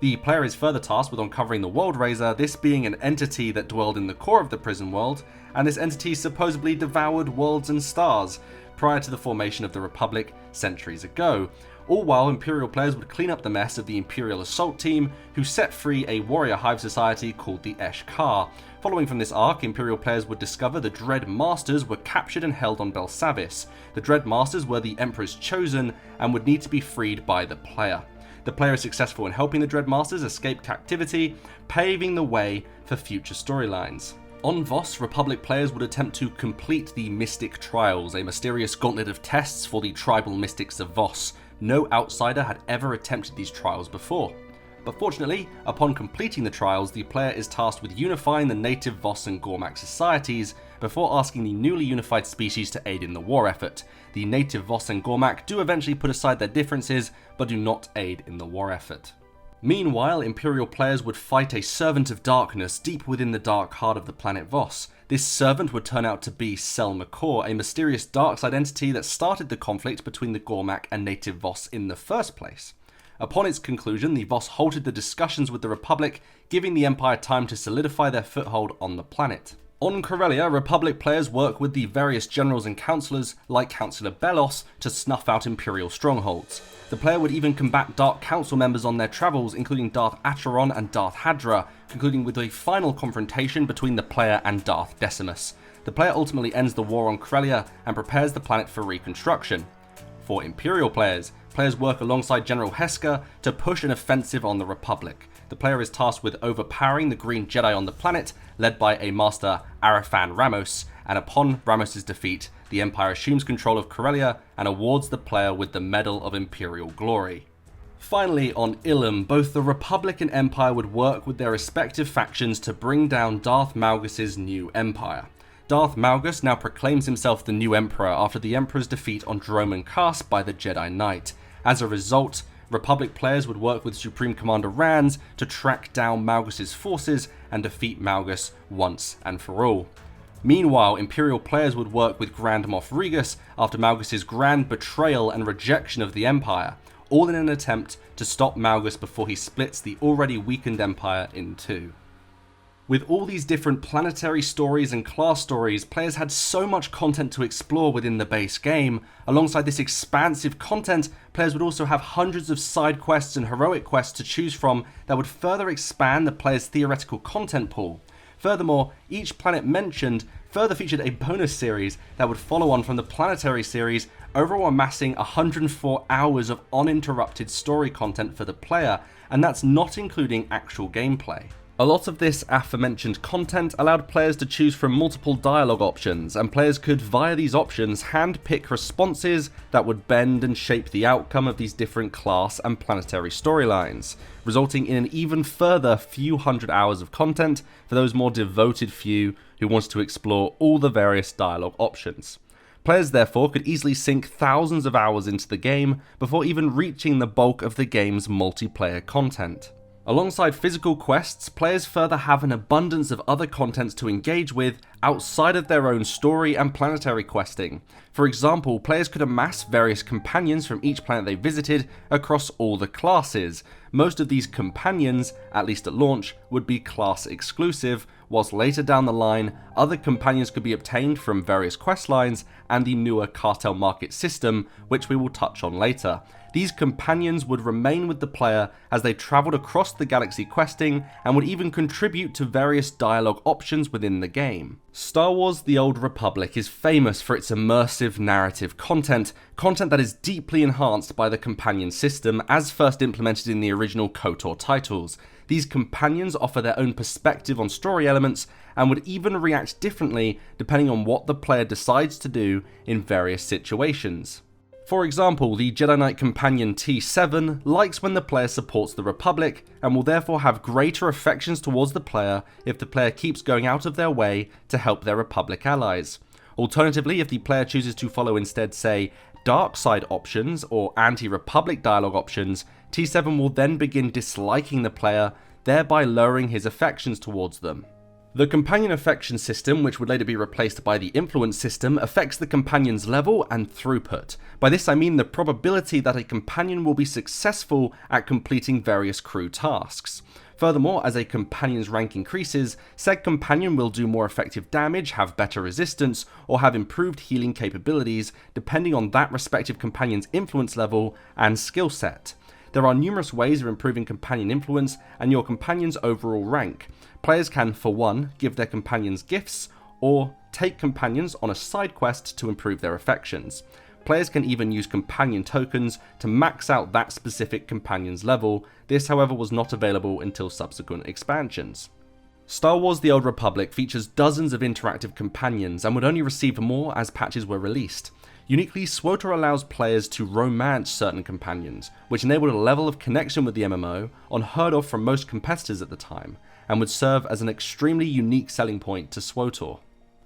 Speaker 6: The player is further tasked with uncovering the World Razor, this being an entity that dwelled in the core of the prison world, and this entity supposedly devoured worlds and stars prior to the formation of the Republic centuries ago, all while Imperial players would clean up the mess of the Imperial assault team, who set free a warrior hive society called the Eshkar. Following from this arc, Imperial players would discover the Dread Masters were captured and held on Belsavis. The Dread Masters were the Emperor's chosen and would need to be freed by the player. The player is successful in helping the Dread Masters escape captivity, paving the way for future storylines. On Voss, Republic players would attempt to complete the Mystic Trials, a mysterious gauntlet of tests for the tribal mystics of Voss. No outsider had ever attempted these trials before. But fortunately, upon completing the trials, the player is tasked with unifying the native Voss and Gormak societies before asking the newly unified species to aid in the war effort. The native Voss and Gormak do eventually put aside their differences, but do not aid in the war effort. Meanwhile, Imperial players would fight a Servant of Darkness deep within the dark heart of the planet Voss. This servant would turn out to be Sel Makor, a mysterious darkside entity that started the conflict between the Gormak and native Voss in the first place. Upon its conclusion, the Voss halted the discussions with the Republic, giving the Empire time to solidify their foothold on the planet. On Corellia, Republic players work with the various generals and councillors, like Councillor Belos, to snuff out Imperial strongholds. The player would even combat Dark Council members on their travels, including Darth Acheron and Darth Hadra, concluding with a final confrontation between the player and Darth Decimus. The player ultimately ends the war on Corellia and prepares the planet for reconstruction. For Imperial players work alongside General Heska to push an offensive on the Republic. The player is tasked with overpowering the Green Jedi on the planet, led by a Master Arafan Ramos, and upon Ramos's defeat, the Empire assumes control of Corellia and awards the player with the Medal of Imperial Glory. Finally, on Ilum, both the Republic and Empire would work with their respective factions to bring down Darth Malgus's new Empire. Darth Malgus now proclaims himself the new Emperor after the Emperor's defeat on Droman Khas by the Jedi Knight. As a result, Republic players would work with Supreme Commander Rands to track down Malgus's forces and defeat Malgus once and for all. Meanwhile, Imperial players would work with Grand Moff Regus after Malgus's grand betrayal and rejection of the Empire, all in an attempt to stop Malgus before he splits the already weakened Empire in two. With all these different planetary stories and class stories, players had so much content to explore within the base game. Alongside this expansive content, players would also have hundreds of side quests and heroic quests to choose from that would further expand the player's theoretical content pool. Furthermore, each planet mentioned further featured a bonus series that would follow on from the Planetary series, overall amassing 104 hours of uninterrupted story content for the player, and that's not including actual gameplay. A lot of this aforementioned content allowed players to choose from multiple dialogue options, and players could, via these options, hand-pick responses that would bend and shape the outcome of these different class and planetary storylines, resulting in an even further few hundred hours of content for those more devoted few who wanted to explore all the various dialogue options. Players therefore could easily sink thousands of hours into the game before even reaching the bulk of the game's multiplayer content. Alongside physical quests, players further have an abundance of other contents to engage with outside of their own story and planetary questing. For example, players could amass various companions from each planet they visited across all the classes. Most of these companions, at least at launch, would be class exclusive, whilst later down the line, other companions could be obtained from various questlines and the newer cartel market system, which we will touch on later. These companions would remain with the player as they travelled across the galaxy questing and would even contribute to various dialogue options within the game. Star Wars: The Old Republic is famous for its immersive narrative content that is deeply enhanced by the companion system as first implemented in the original KOTOR titles. These companions offer their own perspective on story elements and would even react differently depending on what the player decides to do in various situations. For example, the Jedi Knight companion T7 likes when the player supports the Republic and will therefore have greater affections towards the player if the player keeps going out of their way to help their Republic allies. Alternatively, if the player chooses to follow instead, say, dark side options or anti-Republic dialogue options, T7 will then begin disliking the player, thereby lowering his affections towards them. The companion affection system, which would later be replaced by the influence system, affects the companion's level and throughput. By this I mean the probability that a companion will be successful at completing various crew tasks. Furthermore, as a companion's rank increases, said companion will do more effective damage, have better resistance, or have improved healing capabilities, depending on that respective companion's influence level and skill set. There are numerous ways of improving companion influence and your companion's overall rank. Players can, for one, give their companions gifts, or take companions on a side quest to improve their affections. Players can even use companion tokens to max out that specific companion's level. This, however, was not available until subsequent expansions. Star Wars: The Old Republic features dozens of interactive companions and would only receive more as patches were released. Uniquely, SWTOR allows players to romance certain companions, which enabled a level of connection with the MMO unheard of from most competitors at the time, and would serve as an extremely unique selling point to SWTOR.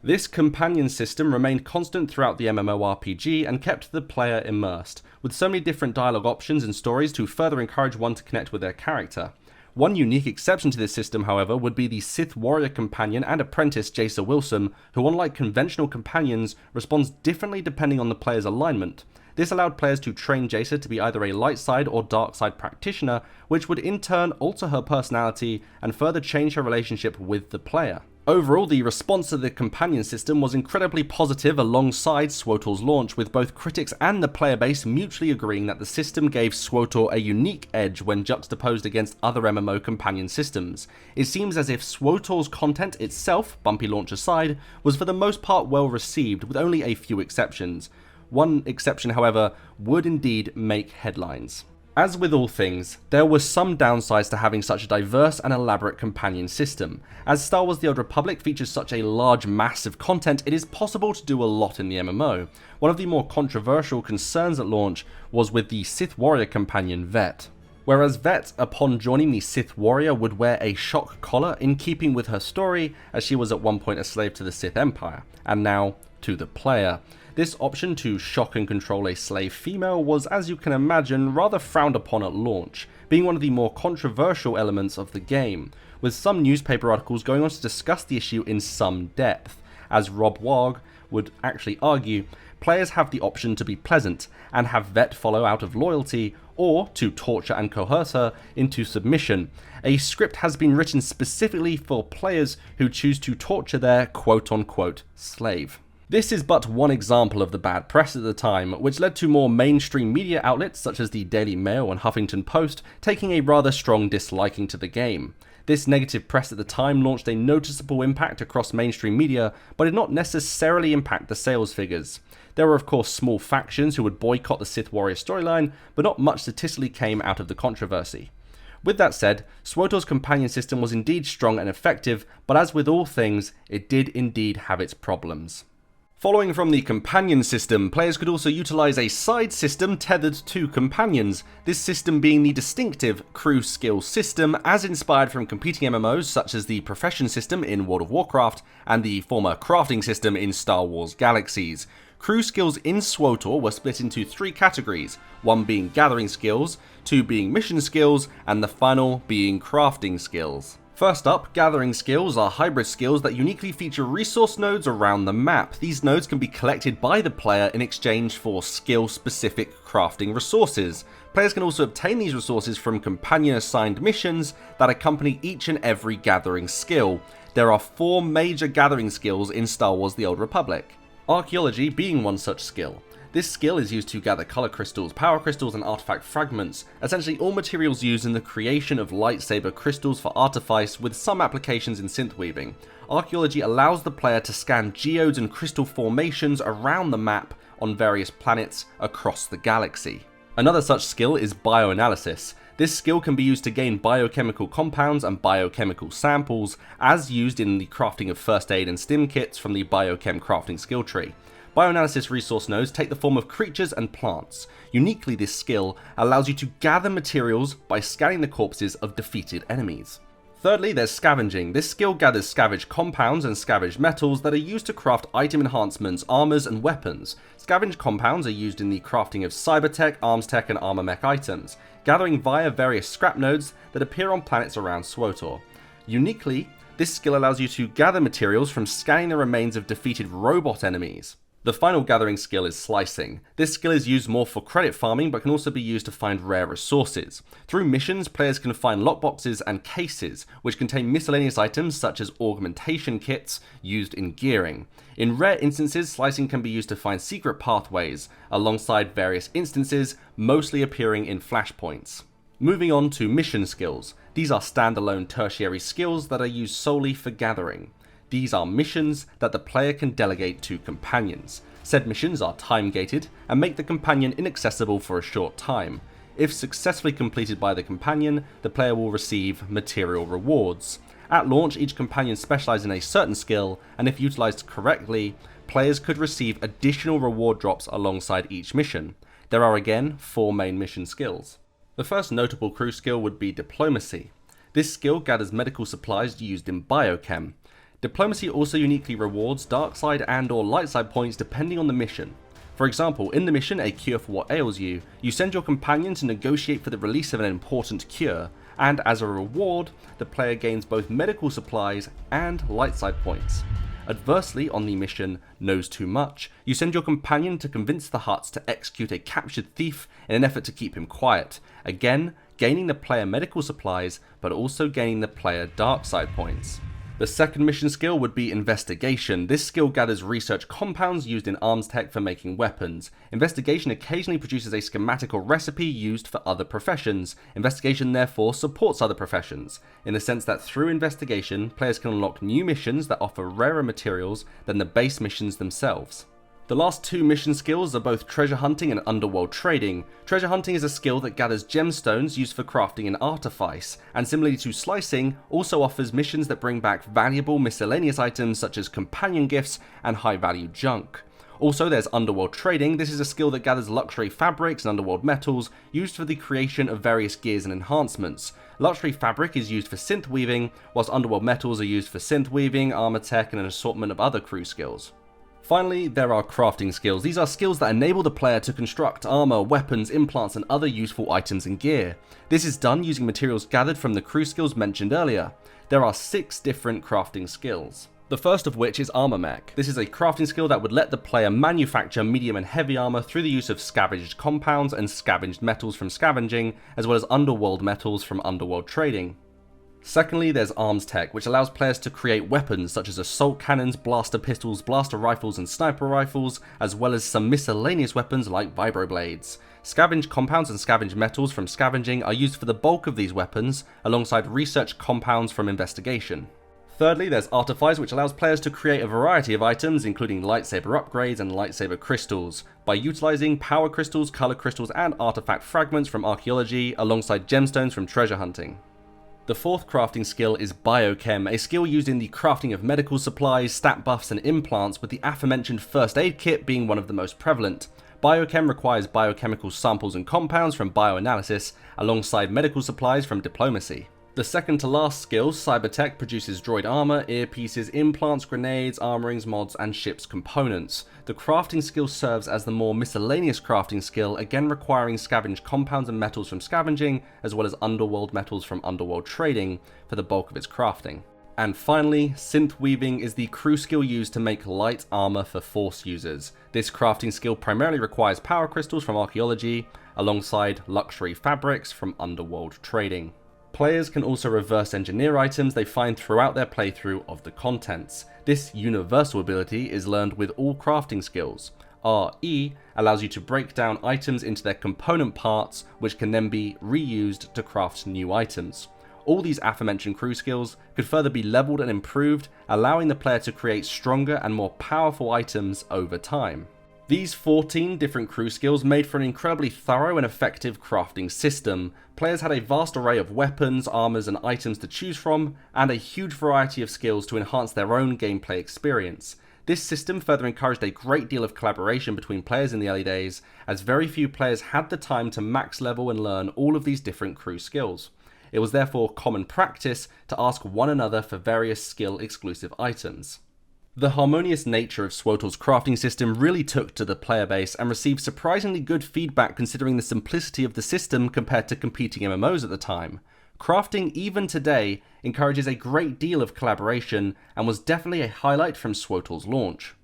Speaker 6: This companion system remained constant throughout the MMORPG and kept the player immersed, with so many different dialogue options and stories to further encourage one to connect with their character. One unique exception to this system, however, would be the Sith warrior companion and apprentice Jace Wilson, who, unlike conventional companions, responds differently depending on the player's alignment. This allowed players to train Jace to be either a light side or dark side practitioner, which would in turn alter her personality and further change her relationship with the player. Overall, the response to the companion system was incredibly positive alongside SWTOR's launch, with both critics and the player base mutually agreeing that the system gave SWTOR a unique edge when juxtaposed against other MMO companion systems. It seems as if SWTOR's content itself, bumpy launch aside, was for the most part well received, with only a few exceptions. One exception, however, would indeed make headlines. As with all things, there were some downsides to having such a diverse and elaborate companion system. As Star Wars: The Old Republic features such a large mass of content, it is possible to do a lot in the MMO. One of the more controversial concerns at launch was with the Sith warrior companion Vette. Whereas Vette, upon joining the Sith warrior, would wear a shock collar in keeping with her story, as she was at one point a slave to the Sith Empire, and now to the player. This option to shock and control a slave female was, as you can imagine, rather frowned upon at launch, being one of the more controversial elements of the game, with some newspaper articles going on to discuss the issue in some depth. As Rob Wag would actually argue, players have the option to be pleasant and have Vette follow out of loyalty, or to torture and coerce her into submission. A script has been written specifically for players who choose to torture their quote-unquote slave. This is but one example of the bad press at the time, which led to more mainstream media outlets such as the Daily Mail and Huffington Post taking a rather strong disliking to the game. This negative press at the time launched a noticeable impact across mainstream media, but did not necessarily impact the sales figures. There were of course small factions who would boycott the Sith warrior storyline, but not much statistically came out of the controversy. With that said, SWTOR's companion system was indeed strong and effective, but as with all things, it did indeed have its problems. Following from the companion system, players could also utilize a side system tethered to companions, this system being the distinctive crew skill system as inspired from competing MMOs such as the profession system in World of Warcraft and the former crafting system in Star Wars Galaxies. Crew skills in SWTOR were split into three categories, one being gathering skills, two being mission skills, and the final being crafting skills. First up, gathering skills are hybrid skills that uniquely feature resource nodes around the map. These nodes can be collected by the player in exchange for skill-specific crafting resources. Players can also obtain these resources from companion-assigned missions that accompany each and every gathering skill. There are 4 major gathering skills in Star Wars: The Old Republic, Archaeology being one such skill. This skill is used to gather color crystals, power crystals, and artifact fragments, essentially all materials used in the creation of lightsaber crystals for artifice, with some applications in synthweaving. Archaeology allows the player to scan geodes and crystal formations around the map on various planets across the galaxy. Another such skill is bioanalysis. This skill can be used to gain biochemical compounds and biochemical samples, as used in the crafting of first aid and stim kits from the biochem crafting skill tree. Bioanalysis resource nodes take the form of creatures and plants. Uniquely, this skill allows you to gather materials by scanning the corpses of defeated enemies. Thirdly, there's scavenging. This skill gathers scavenged compounds and scavenged metals that are used to craft item enhancements, armors, and weapons. Scavenged compounds are used in the crafting of cybertech, arms tech, and armor mech items, gathering via various scrap nodes that appear on planets around SWTOR. Uniquely, This skill allows you to gather materials from scanning the remains of defeated robot enemies. The final gathering skill is Slicing. This skill is used more for credit farming, but can also be used to find rare resources. Through missions, players can find lockboxes and cases, which contain miscellaneous items such as augmentation kits used in gearing. In rare instances, Slicing can be used to find secret pathways, alongside various instances, mostly appearing in flashpoints. Moving on to mission skills. These are standalone tertiary skills that are used solely for gathering. These are missions that the player can delegate to companions. Said missions are time-gated and make the companion inaccessible for a short time. If successfully completed by the companion, the player will receive material rewards. At launch, each companion specializes in a certain skill, and if utilized correctly, players could receive additional reward drops alongside each mission. There are again 4 main mission skills. The first notable crew skill would be Diplomacy. This skill gathers medical supplies used in biochem. Diplomacy also uniquely rewards dark side and or light side points depending on the mission. For example, in the mission A Cure for What Ails You, you send your companion to negotiate for the release of an important cure, and as a reward, the player gains both medical supplies and light side points. Adversely, on the mission Knows Too Much, you send your companion to convince the Hutts to execute a captured thief in an effort to keep him quiet, again gaining the player medical supplies but also gaining the player dark side points. The second mission skill would be Investigation. This skill gathers research compounds used in arms tech for making weapons. Investigation occasionally produces a schematic or recipe used for other professions. Investigation therefore supports other professions, in the sense that through investigation, players can unlock new missions that offer rarer materials than the base missions themselves. The last 2 mission skills are both treasure hunting and underworld trading. Treasure hunting is a skill that gathers gemstones used for crafting an artifice, and similarly to slicing, also offers missions that bring back valuable miscellaneous items such as companion gifts and high value junk. Also there's underworld trading. This is a skill that gathers luxury fabrics and underworld metals used for the creation of various gears and enhancements. Luxury fabric is used for synth weaving, whilst underworld metals are used for synth weaving, armor tech and an assortment of other crew skills. Finally, there are crafting skills. These are skills that enable the player to construct armor, weapons, implants, and other useful items and gear. This is done using materials gathered from the crew skills mentioned earlier. There are 6 different crafting skills. The first of which is Armor Mech. This is a crafting skill that would let the player manufacture medium and heavy armor through the use of scavenged compounds and scavenged metals from scavenging, as well as underworld metals from underworld trading. Secondly, there's Arms Tech, which allows players to create weapons such as assault cannons, blaster pistols, blaster rifles, and sniper rifles, as well as some miscellaneous weapons like vibroblades. Scavenged compounds and scavenged metals from scavenging are used for the bulk of these weapons, alongside research compounds from investigation. Thirdly, there's Artifice, which allows players to create a variety of items, including lightsaber upgrades and lightsaber crystals, by utilizing power crystals, color crystals, and artifact fragments from archaeology, alongside gemstones from treasure hunting. The fourth crafting skill is Biochem, a skill used in the crafting of medical supplies, stat buffs, and implants, with the aforementioned first aid kit being one of the most prevalent. Biochem requires biochemical samples and compounds from bioanalysis, alongside medical supplies from Diplomacy. The second to last skill, Cybertech, produces droid armor, earpieces, implants, grenades, armorings, mods, and ships components. The crafting skill serves as the more miscellaneous crafting skill, again requiring scavenged compounds and metals from scavenging, as well as underworld metals from underworld trading, for the bulk of its crafting. And finally, Synth Weaving is the crew skill used to make light armor for Force users. This crafting skill primarily requires power crystals from archaeology, alongside luxury fabrics from underworld trading. Players can also reverse engineer items they find throughout their playthrough of the contents. This universal ability is learned with all crafting skills. RE allows you to break down items into their component parts, which can then be reused to craft new items. All these aforementioned crew skills could further be leveled and improved, allowing the player to create stronger and more powerful items over time. These 14 different crew skills made for an incredibly thorough and effective crafting system. Players had a vast array of weapons, armors, and items to choose from, and a huge variety of skills to enhance their own gameplay experience. This system further encouraged a great deal of collaboration between players in the early days, as very few players had the time to max level and learn all of these different crew skills. It was therefore common practice to ask one another for various skill-exclusive items. The harmonious nature of SWTOR's crafting system really took to the player base and received surprisingly good feedback considering the simplicity of the system compared to competing MMOs at the time. Crafting, even today, encourages a great deal of collaboration and was definitely a highlight from SWTOR's launch.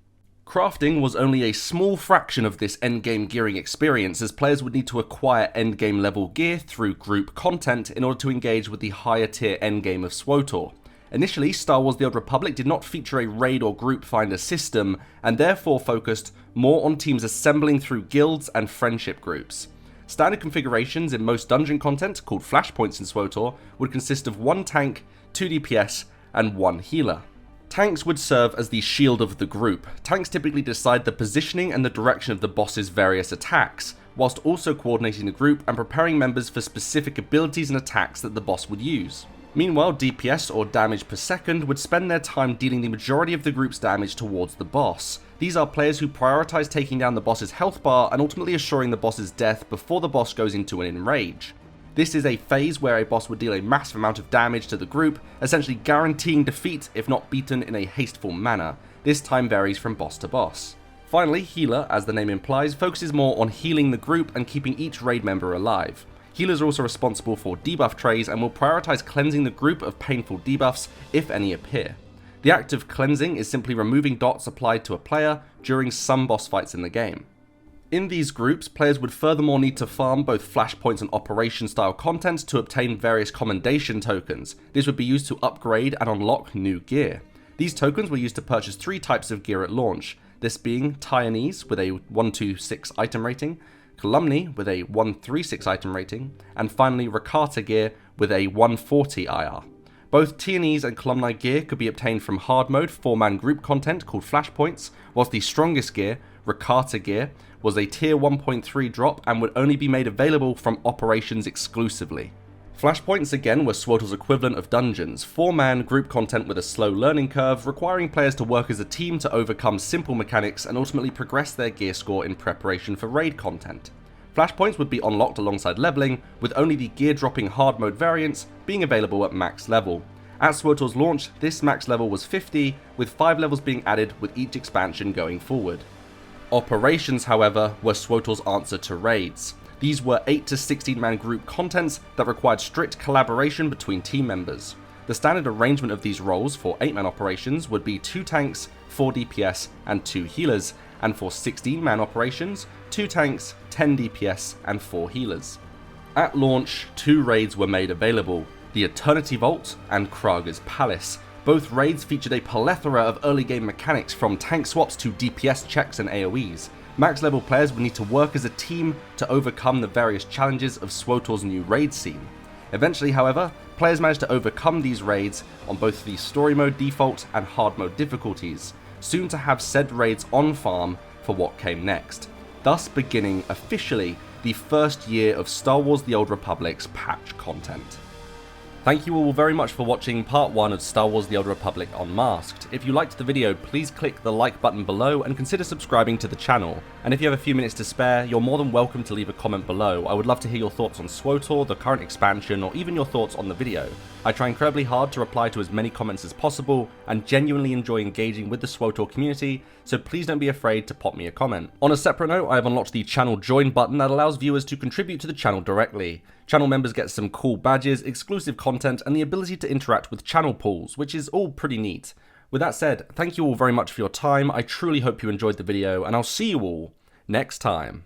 Speaker 6: Crafting was only a small fraction of this endgame gearing experience, as players would need to acquire endgame level gear through group content in order to engage with the higher tier endgame of SWTOR. Initially, Star Wars The Old Republic did not feature a raid or group finder system, and therefore focused more on teams assembling through guilds and friendship groups. Standard configurations in most dungeon content, called flashpoints in SWTOR, would consist of 1 tank, 2 DPS, and 1 healer. Tanks would serve as the shield of the group. Tanks typically decide the positioning and the direction of the boss's various attacks, whilst also coordinating the group and preparing members for specific abilities and attacks that the boss would use. Meanwhile, DPS, or damage per second, would spend their time dealing the majority of the group's damage towards the boss. These are players who prioritize taking down the boss's health bar and ultimately assuring the boss's death before the boss goes into an enrage. This is a phase where a boss would deal a massive amount of damage to the group, essentially guaranteeing defeat if not beaten in a hasteful manner. This time varies from boss to boss. Finally, Healer, as the name implies, focuses more on healing the group and keeping each raid member alive. Healers are also responsible for debuff trays and will prioritize cleansing the group of painful debuffs, if any appear. The act of cleansing is simply removing dots applied to a player during some boss fights in the game. In these groups, players would furthermore need to farm both flashpoints and operation style content to obtain various commendation tokens. This would be used to upgrade and unlock new gear. These tokens were used to purchase 3 types of gear at launch, this being Tyrannese with a 126 item rating, Calumny with a 136 item rating, and finally Rakata gear with a 140 IR. Both Tyrannese and Calumny gear could be obtained from hard mode 4-man group content called flashpoints, whilst the strongest gear, Rakata gear, was a tier 1.3 drop and would only be made available from operations exclusively. Flashpoints again were SWTOR's equivalent of dungeons, 4-man group content with a slow learning curve, requiring players to work as a team to overcome simple mechanics and ultimately progress their gear score in preparation for raid content. Flashpoints would be unlocked alongside leveling, with only the gear dropping hard mode variants being available at max level. At SWTOR's launch, this max level was 50, with 5 levels being added with each expansion going forward. Operations, however, were SWTOR's answer to raids. These were 8 to 16-man group contents that required strict collaboration between team members. The standard arrangement of these roles for 8-man operations would be 2 tanks, 4 DPS, and 2 healers, and for 16-man operations, 2 tanks, 10 DPS, and 4 healers. At launch, 2 raids were made available, the Eternity Vault and Kraga's Palace. Both raids featured a plethora of early game mechanics, from tank swaps to DPS checks and AoEs. Max level players would need to work as a team to overcome the various challenges of SWTOR's new raid scene. Eventually, however, players managed to overcome these raids on both the story mode default and hard mode difficulties, soon to have said raids on farm for what came next, thus beginning officially the first year of Star Wars The Old Republic's patch content. Thank you all very much for watching part 1 of Star Wars The Old Republic Unmasked. If you liked the video, please click the like button below and consider subscribing to the channel. And if you have a few minutes to spare, you're more than welcome to leave a comment below. I would love to hear your thoughts on SWTOR, the current expansion, or even your thoughts on the video. I try incredibly hard to reply to as many comments as possible, and genuinely enjoy engaging with the SWTOR community, so please don't be afraid to pop me a comment. On a separate note, I have unlocked the channel join button that allows viewers to contribute to the channel directly. Channel members get some cool badges, exclusive content, and the ability to interact with channel pools, which is all pretty neat. With that said, thank you all very much for your time. I truly hope you enjoyed the video, and I'll see you all next time.